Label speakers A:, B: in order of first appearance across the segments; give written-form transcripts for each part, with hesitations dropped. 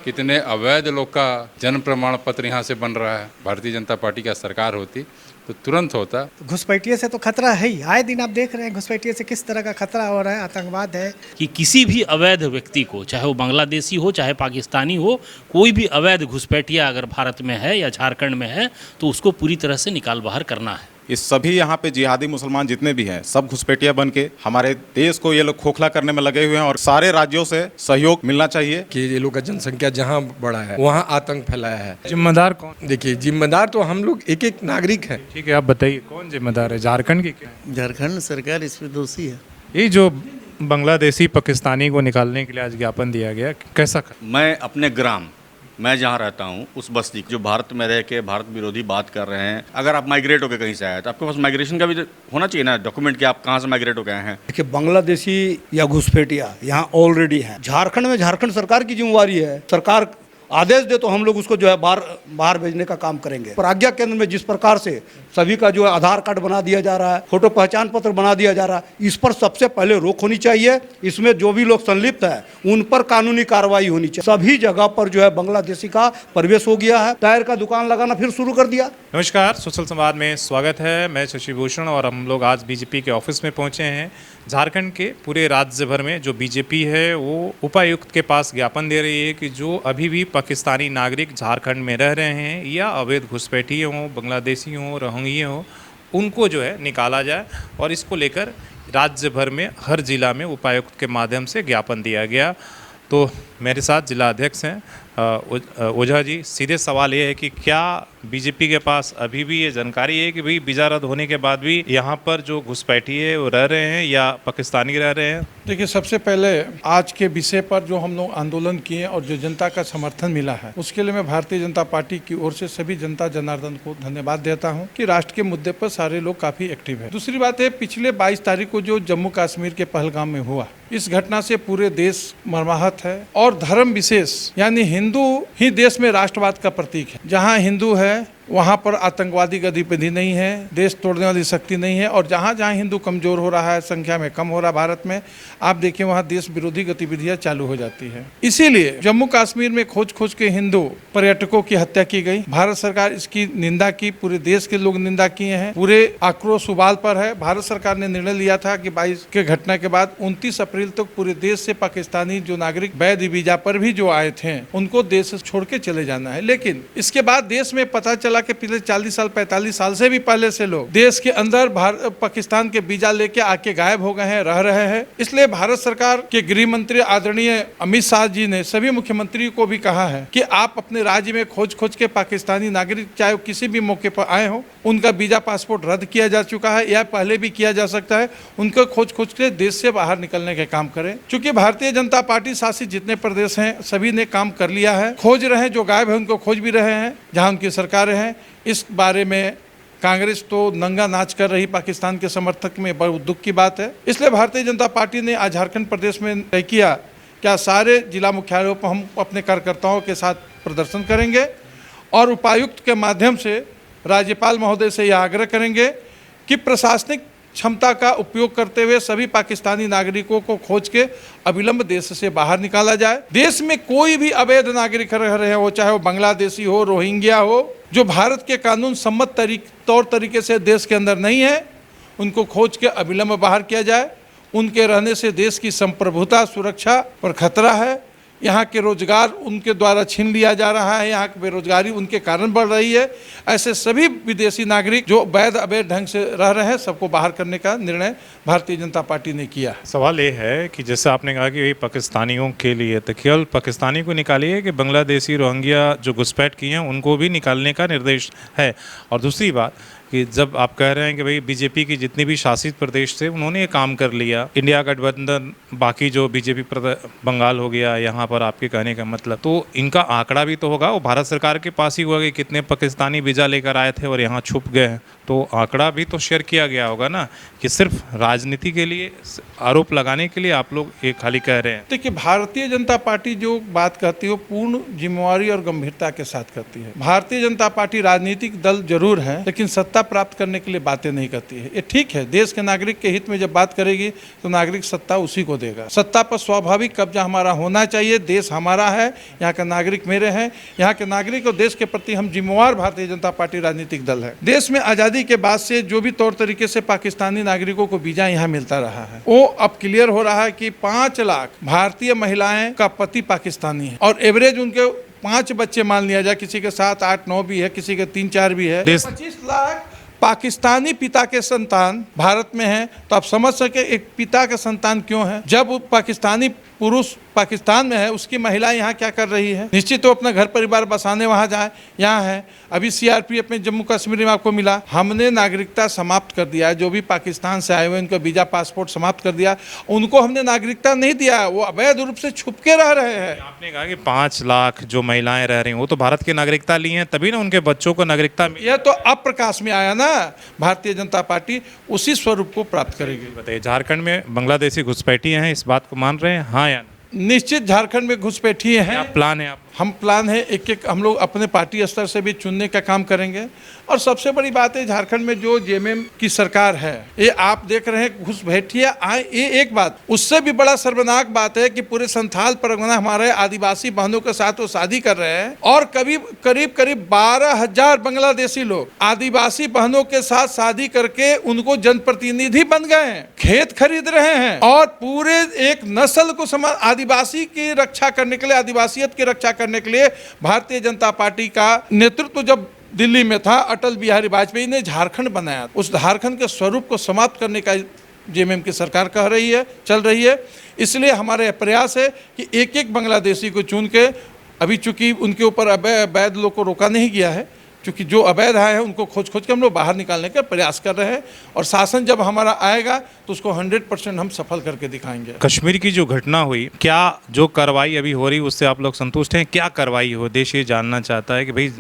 A: कितने अवैध लोग का जन्म प्रमाण पत्र यहाँ से बन रहा है। भारतीय जनता पार्टी का सरकार होती तो तुरंत होता।
B: घुसपैठिए से तो खतरा है ही, आए दिन आप देख रहे हैं घुसपैठिए से किस तरह का खतरा हो रहा है। आतंकवाद है
C: कि किसी भी अवैध व्यक्ति को, चाहे वो बांग्लादेशी हो चाहे पाकिस्तानी हो, कोई भी अवैध घुसपैठिया अगर भारत में है या झारखंड में है तो उसको पूरी तरह से निकाल बाहर करना है।
D: ये सभी यहाँ पे जिहादी मुसलमान जितने भी हैं सब घुसपैठिया बन के हमारे देश को ये लोग खोखला करने में लगे हुए हैं और सारे राज्यों से सहयोग मिलना चाहिए
E: कि ये लोग का जनसंख्या जहाँ बढ़ा है वहाँ आतंक फैलाया है।
F: जिम्मेदार कौन?
E: देखिए जिम्मेदार तो हम लोग एक एक नागरिक हैं।
F: ठीक है, आप बताइए कौन जिम्मेदार है? झारखंड की क्या?
G: झारखंड सरकार इसमें दोषी है।
F: ये जो बांग्लादेशी पाकिस्तानी को निकालने के लिए आज ज्ञापन दिया गया, कैसा?
H: मैं अपने ग्राम, मैं जहाँ रहता हूँ उस बस्ती जो भारत में रह के भारत विरोधी बात कर रहे हैं, अगर आप माइग्रेट होकर कहीं से आए तो आपके पास माइग्रेशन का भी होना चाहिए ना डॉक्यूमेंट कि आप कहाँ से माइग्रेट होकर आए हैं।
I: देखिए बांग्लादेशी या घुसपैठिया यहाँ ऑलरेडी है। झारखंड में झारखंड सरकार की जिम्मेवारी है। सरकार आदेश दे तो हम लोग उसको जो है बाहर भेजने का काम करेंगे। पर आज्ञा केंद्र में जिस प्रकार से सभी का जो है आधार कार्ड बना दिया जा रहा है, फोटो पहचान पत्र बना दिया जा रहा है, इस पर सबसे पहले रोक होनी चाहिए। इसमें जो भी लोग संलिप्त है उन पर कानूनी कार्रवाई होनी चाहिए। सभी जगह पर जो है बांग्लादेशी का प्रवेश हो गया है। टायर का दुकान लगाना फिर शुरू कर दिया।
F: नमस्कार, सोशल संवाद में स्वागत है। मैं शशि भूषण और हम लोग आज बीजेपी के ऑफिस में पहुंचे हैं। झारखंड के पूरे राज्य भर में जो बीजेपी है वो उपायुक्त के पास ज्ञापन दे रही है कि जो अभी भी पाकिस्तानी नागरिक झारखंड में रह रहे हैं या अवैध घुसपैठिए हों, बांग्लादेशी हों, रोहिंग्या हों, उनको जो है निकाला जाए। और इसको लेकर राज्य भर में हर जिला में उपायुक्त के माध्यम से ज्ञापन दिया गया। तो मेरे साथ जिला अध्यक्ष हैं ओझा जी। सीधे सवाल ये है कि क्या बीजेपी के पास अभी भी ये जानकारी है कि भाई वीजा रद्द होने के बाद भी यहाँ पर जो घुसपैठिए वो रह रहे हैं या पाकिस्तानी रह रहे हैं?
J: देखिए, सबसे पहले आज के विषय पर जो हम लोग आंदोलन किए और जो जनता का समर्थन मिला है उसके लिए मैं भारतीय जनता पार्टी की ओर से सभी जनता जनार्दन को धन्यवाद देता हूँ कि राष्ट्र के मुद्दे पर सारे लोग काफी एक्टिव है। दूसरी बात है, पिछले 22 तारीख को जो जम्मू कश्मीर के पहलगाम में हुआ, इस घटना से पूरे देश मर्माहत है। और धर्म विशेष यानी हिंदू ही देश में राष्ट्रवाद का प्रतीक है। जहाँ हिंदू है वहाँ पर आतंकवादी गतिविधि नहीं है, देश तोड़ने वाली शक्ति नहीं है। और जहाँ जहाँ हिंदू कमजोर हो रहा है, संख्या में कम हो रहा है भारत में, आप देखिए वहाँ देश विरोधी गतिविधियाँ चालू हो जाती है। इसीलिए जम्मू कश्मीर में खोज खोज के हिंदू पर्यटकों की हत्या की गई। भारत सरकार इसकी निंदा की, पूरे देश के लोग निंदा किए हैं, पूरे आक्रोश उबाल पर है। भारत सरकार ने निर्णय लिया था कि 22 के घटना के बाद 29 अप्रैल तक पूरे देश से पाकिस्तानी जो नागरिक वैध वीजा पर भी जो आए थे उनको देश से छोड़ के चले जाना है। लेकिन इसके बाद देश में पता चला कि पिछले 40 साल 45 साल से भी पहले से लोग देश के अंदर पाकिस्तान के वीजा लेके आके गायब हो गए हैं, रह रहे हैं। इसलिए भारत सरकार के गृह मंत्री आदरणीय अमित शाह जी ने सभी मुख्यमंत्री को भी कहा है कि आप अपने राज्य में खोज खोज के पाकिस्तानी नागरिक चाहे किसी भी मौके पर आए हो, उनका वीजा पासपोर्ट रद्द किया जा चुका है या पहले भी किया जा सकता है, उनको खोज खोज के देश से बाहर निकलने के काम करें। चूंकि भारतीय जनता पार्टी शासित जितने प्रदेश हैं सभी ने काम कर लिया है, खोज रहे हैं, जो गायब है उनको खोज भी रहे हैं जहां उनकी सरकारें हैं। इस बारे में कांग्रेस तो नंगा नाच कर रही पाकिस्तान के समर्थक में बहुत दुख की बात है। इसलिए भारतीय जनता पार्टी ने आज झारखंड प्रदेश में तय किया क्या सारे जिला मुख्यालयों पर हम अपने कार्यकर्ताओं के साथ प्रदर्शन करेंगे और उपायुक्त के माध्यम से राज्यपाल महोदय से यह आग्रह करेंगे कि प्रशासनिक क्षमता का उपयोग करते हुए सभी पाकिस्तानी नागरिकों को खोज के अविलंब देश से बाहर निकाला जाए। देश में कोई भी अवैध नागरिक रह रहे हो, चाहे वो बांग्लादेशी हो, रोहिंग्या हो, जो भारत के कानून सम्मत तौर तरीके से देश के अंदर नहीं है, उनको खोज के अविलंब बाहर किया जाए। उनके रहने से देश की संप्रभुता सुरक्षा पर खतरा है। यहाँ के रोजगार उनके द्वारा छीन लिया जा रहा है, यहाँ की बेरोजगारी उनके कारण बढ़ रही है। ऐसे सभी विदेशी नागरिक जो वैध अवैध ढंग से रह रहे हैं सबको बाहर करने का निर्णय भारतीय जनता पार्टी ने किया।
F: सवाल ये है कि जैसे आपने कहा कि पाकिस्तानियों के लिए तो केवल पाकिस्तानी को निकालिए कि बांग्लादेशी रोहिंग्या जो घुसपैठ किए हैं उनको भी निकालने का निर्देश है? और दूसरी बात कि जब आप कह रहे हैं कि भाई बीजेपी की जितनी भी शासित प्रदेश थे उन्होंने ये काम कर लिया, इंडिया गठबंधन बाकी जो बीजेपी बंगाल हो गया, यहाँ पर आपके कहने का मतलब तो इनका आंकड़ा भी तो होगा, वो भारत सरकार के पास ही हुआ कि कितने पाकिस्तानी वीजा लेकर आए थे और यहाँ छुप गए हैं, तो आंकड़ा भी तो शेयर किया गया होगा ना कि सिर्फ राजनीति के लिए आरोप लगाने के लिए आप लोग ये खाली कह रहे हैं।
J: देखिए, भारतीय जनता पार्टी जो बात करती है वो पूर्ण जिम्मेवारी और गंभीरता के साथ करती है। भारतीय जनता पार्टी राजनीतिक दल जरूर है लेकिन सत्ता प्राप्त करने के लिए बातें नहीं करती है। ये ठीक है, देश के नागरिक के हित में जब बात करेगी तो नागरिक सत्ता उसी को देगा। सत्ता पर स्वाभाविक कब्जा हमारा होना चाहिए। देश हमारा है, यहाँ के नागरिक मेरे हैं, यहाँ के नागरिक और देश के प्रति हम जिम्मेवार भारतीय जनता पार्टी राजनीतिक दल है। देश में आज़ादी के बाद से जो भी तौर तरीके से पाकिस्तानी नागरिकों को वीजा यहाँ मिलता रहा है, वो अब क्लियर हो रहा है कि 5 लाख भारतीय महिलाएं का पति पाकिस्तानी है और एवरेज उनके 5 बच्चे मान लिया जाए, किसी के 7, 8, 9 भी है, किसी के 3, 4 भी है। 25 लाख पाकिस्तानी पिता के संतान भारत में हैं, तो आप समझ सके एक पिता के संतान क्यों है। जब वो पाकिस्तानी पुरुष पाकिस्तान में है, उसकी महिला यहाँ क्या कर रही है। निश्चित तो अपना घर परिवार बसाने वहाँ जाए, यहाँ है। अभी सीआरपीएफ में जम्मू कश्मीर में आपको मिला, हमने नागरिकता समाप्त कर दिया है। जो भी पाकिस्तान से आए हुए उनका वीजा पासपोर्ट समाप्त कर दिया, उनको हमने नागरिकता नहीं दिया, वो अवैध रूप से छुप के रह रहे हैं।
F: आपने कहा कि 5 लाख जो महिलाएं रह रही हैं वो तो भारत की नागरिकता ली हैं, तभी ना उनके बच्चों को नागरिकता मिली।
J: यह तो अब प्रकाश में आया ना। भारतीय जनता पार्टी उसी स्वरूप को प्राप्त करेगी।
F: बताइए, झारखंड में बांग्लादेशी घुसपैठिए हैं, इस बात को मान रहे हैं, हाँ या ना?
J: निश्चित झारखंड में घुसपैठिए हैं।
F: क्या प्लान है आप?
J: हम प्लान है एक हम लोग अपने पार्टी स्तर से भी चुनने का काम करेंगे। और सबसे बड़ी बात है, झारखंड में जो जेएमएम की सरकार है, ये आप देख रहे हैं घुसपैठिया आए। ये एक बात, उससे भी बड़ा शर्मनाक बात है कि पूरे संथाल परगना हमारे आदिवासी बहनों के साथ वो शादी कर रहे हैं और करीब 12,000 बांग्लादेशी लोग आदिवासी बहनों के साथ शादी करके उनको जनप्रतिनिधि बन गए हैं, खेत खरीद रहे हैं और पूरे एक नस्ल को आदिवासी की रक्षा करने के लिए, आदिवासियत की रक्षा करने के लिए भारतीय जनता पार्टी का नेतृत्व जब दिल्ली में था, अटल बिहारी वाजपेयी ने झारखंड बनाया। उस झारखंड के स्वरूप को समाप्त करने का जेएमएम की सरकार कह रही है, चल रही है। इसलिए हमारे प्रयास है कि एक एक बांग्लादेशी को चुन के, अभी चूंकि उनके ऊपर अवैध लोग को रोका नहीं गया है, क्योंकि जो अवैध आए हैं उनको खोज के हम लोग बाहर निकालने का प्रयास कर रहे हैं और शासन जब हमारा आएगा तो उसको 100% हम सफल करके दिखाएंगे।
F: कश्मीर की जो घटना हुई, क्या जो कार्रवाई अभी हो रही उससे आप लोग संतुष्ट हैं? क्या कार्रवाई हो? देश ये जानना चाहता है कि भाई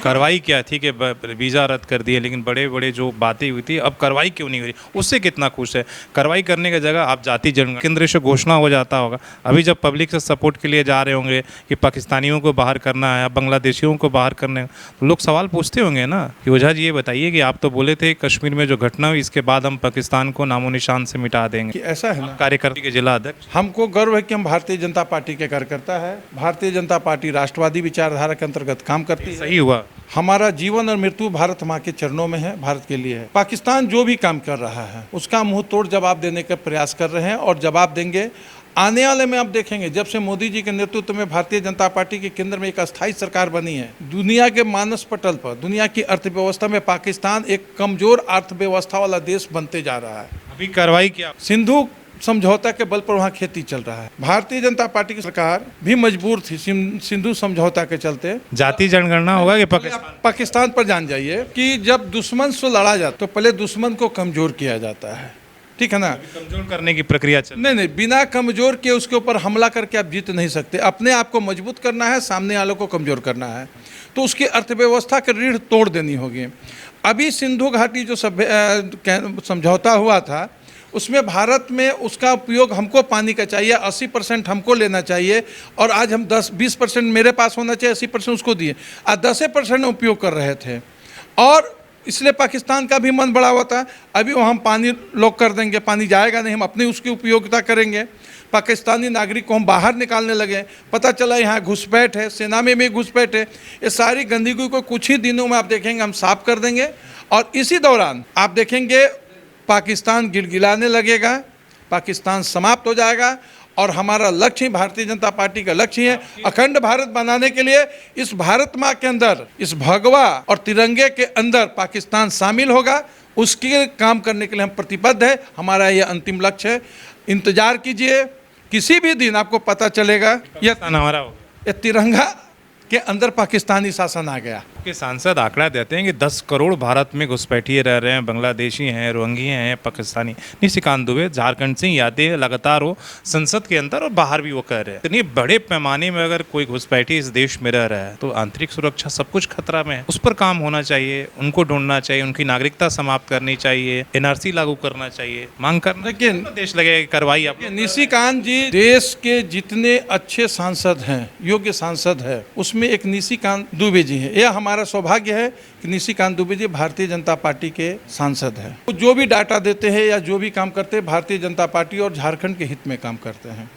F: कार्रवाई क्या थी कि वीज़ा रद्द कर दिए, लेकिन बड़े बड़े जो बातें हुई थी, अब कार्रवाई क्यों नहीं हो रही, उससे कितना खुश है? कार्रवाई करने की जगह आप जाति जनगणना केंद्र से घोषणा हो जाता होगा। अभी जब पब्लिक से सपोर्ट के लिए जा रहे होंगे कि पाकिस्तानियों को बाहर करना है, बांग्लादेशियों को बाहर करना है, तो लोग सवाल पूछते होंगे ना कि ओझा जी ये बताइए कि आप तो बोले थे कश्मीर में जो घटना हुई इसके बाद हम पाकिस्तान को नामो निशान से मिटा देंगे।
J: ऐसा है ना,
F: कार्यकर्ता के जिला अध्यक्ष,
J: हमको गर्व है कि हम भारतीय जनता पार्टी के कार्यकर्ता है। भारतीय जनता पार्टी राष्ट्रवादी विचारधारा के अंतर्गत काम करती है।
F: सही हुआ।
J: हमारा जीवन और मृत्यु भारत माँ के चरणों में है, भारत के लिए है। पाकिस्तान जो भी काम कर रहा है उसका मुंह तोड़ जवाब देने का प्रयास कर रहे हैं और जवाब देंगे। आने वाले में आप देखेंगे, जब से मोदी जी के नेतृत्व में भारतीय जनता पार्टी के केंद्र में एक अस्थायी सरकार बनी है, दुनिया के मानस पटल पर, दुनिया की अर्थव्यवस्था में पाकिस्तान एक कमजोर अर्थव्यवस्था वाला देश बनते जा रहा है।
F: अभी कार्रवाई क्या?
J: सिंधु समझौता के बल पर वहाँ खेती चल रहा है। भारतीय जनता पार्टी की सरकार भी मजबूर थी सिंधु समझौता के चलते।
F: जाति जनगणना होगा कि
J: पाकिस्तान पर जान जाइए कि जब दुश्मन से लड़ा जाता तो पहले दुश्मन को कमजोर किया जाता है, ठीक है ना।
F: कमजोर करने की प्रक्रिया चल
J: नहीं, बिना कमजोर के उसके ऊपर हमला करके आप जीत नहीं सकते। अपने आप को मजबूत करना है, सामने वालों को कमजोर करना है, तो उसकी अर्थव्यवस्था की रीढ़ तोड़ देनी होगी। अभी सिंधु घाटी जो समझौता हुआ था उसमें भारत में उसका उपयोग हमको पानी का चाहिए, 80% हमको लेना चाहिए और आज हम 10-20% मेरे पास होना चाहिए, 80% उसको दिए, आज 10% उपयोग कर रहे थे और इसलिए पाकिस्तान का भी मन बड़ा हुआ था। अभी वो हम पानी लॉक कर देंगे, पानी जाएगा नहीं, हम अपनी उसकी उपयोगिता करेंगे। पाकिस्तानी नागरिक को हम बाहर निकालने लगे, पता चला यहाँ घुसपैठ है, सेना में भी घुसपैठ है। ये सारी गंदगी को कुछ ही दिनों में आप देखेंगे हम साफ कर देंगे और इसी दौरान आप देखेंगे पाकिस्तान गिड़गिड़ाने लगेगा, पाकिस्तान समाप्त हो जाएगा और हमारा लक्ष्य, भारतीय जनता पार्टी का लक्ष्य है अखंड भारत बनाने के लिए इस भारत माँ के अंदर, इस भगवा और तिरंगे के अंदर पाकिस्तान शामिल होगा। उसके काम करने के लिए हम प्रतिबद्ध है, हमारा ये अंतिम लक्ष्य है। इंतजार कीजिए, किसी भी दिन आपको पता चलेगा ये तिरंगा के अंदर पाकिस्तानी शासन आ गया।
F: के सांसद आंकड़ा देते हैं कि 10 करोड़ भारत में घुसपैठिए रह रहे हैं, बांग्लादेशी हैं, रोहिंग्या हैं, पाकिस्तानी। निशिकांत दुबे, झारखंड से यादें लगातार वो संसद के अंदर और बाहर भी वो कह रहे हैं। इतनी बड़े पैमाने में अगर कोई घुसपैठी इस देश में रह रहा है तो आंतरिक सुरक्षा सब कुछ खतरा में है। उस पर काम होना चाहिए, उनको ढूंढना चाहिए, उनकी नागरिकता समाप्त करनी चाहिए, एनआरसी लागू करना चाहिए, मांग करना।
J: लेकिन
F: देश लगेगा कार्रवाई।
J: निशिकांत जी, देश के जितने अच्छे सांसद हैं, योग्य सांसद है, उसमें उसमें एक निशिकांत दुबे जी है। यह हमारा सौभाग्य है कि निशिकांत दुबे जी भारतीय जनता पार्टी के सांसद हैं। जो भी डाटा देते हैं या जो भी काम करते हैं भारतीय जनता पार्टी और झारखंड के हित में काम करते हैं।